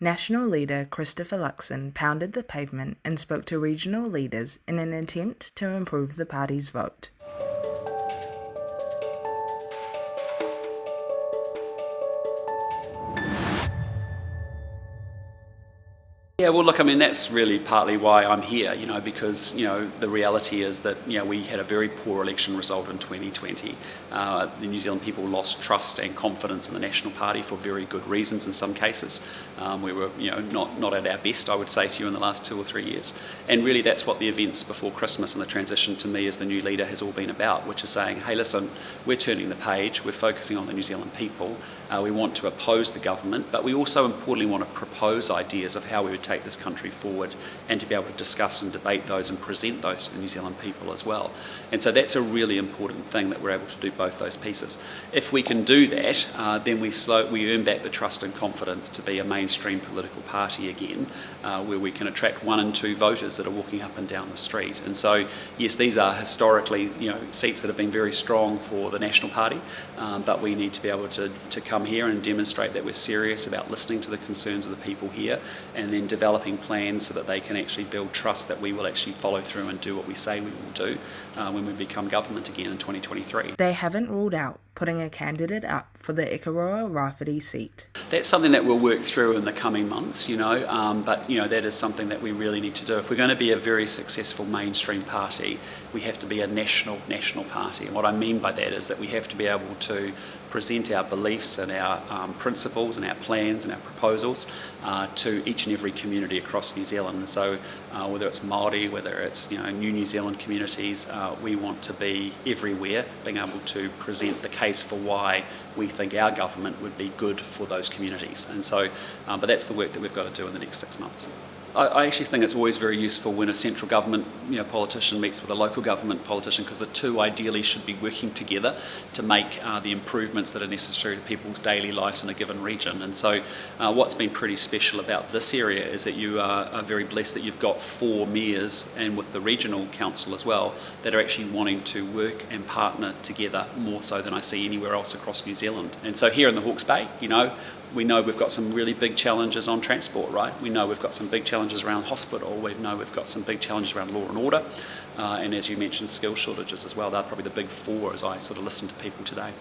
National leader Christopher Luxon pounded the pavement and spoke to regional leaders in an attempt to improve the party's vote. Yeah, well, look, I mean, that's really partly why I'm here, because, the reality is that, we had a very poor election result in 2020. The New Zealand people lost trust and confidence in the National Party for very good reasons in some cases. We were, not at our best, I would say to you, in the last 2 or 3 years. And really that's what the events before Christmas and the transition to me as the new leader has all been about, which is saying, hey, listen, we're turning the page, we're focusing on the New Zealand people. We want to oppose the government, but we also importantly want to propose ideas of how we would take this country forward and to be able to discuss and debate those and present those to the New Zealand people as well. And so that's a really important thing, that we're able to do both those pieces. If we can do that, then we earn back the trust and confidence to be a mainstream political party again, where we can attract 1 and 2 voters that are walking up and down the street. And so, yes, these are historically, seats that have been very strong for the National Party, but we need to be able to come here and demonstrate that we're serious about listening to the concerns of the people here and then developing plans so that they can actually build trust that we will actually follow through and do what we say we will do when we become government again in 2023. They haven't ruled out putting a candidate up for the Ikaroa-Rāwhiti seat. That's something that we'll work through in the coming months, but that is something that we really need to do. If we're going to be a very successful mainstream party, we have to be a national party. And what I mean by that is that we have to be able to present our beliefs and our principles and our plans and our proposals to each and every community across New Zealand. And so whether it's Māori, whether it's New Zealand communities, we want to be everywhere, being able to present the case for why we think our government would be good for those communities. And so, but that's the work that we've got to do in the next 6 months. I actually think it's always very useful when a central government politician meets with a local government politician, because the two ideally should be working together to make the improvements that are necessary to people's daily lives in a given region. And so what's been pretty special about this area is that you are very blessed that you've got 4 mayors, and with the regional council as well, that are actually wanting to work and partner together more so than I see anywhere else across New Zealand. And so here in the Hawke's Bay, we know we've got some really big challenges on transport, right? We know we've got some big challenges around hospital. We know we've got some big challenges around law and order. And as you mentioned, skill shortages as well. They're probably the big 4 as I sort of listen to people today.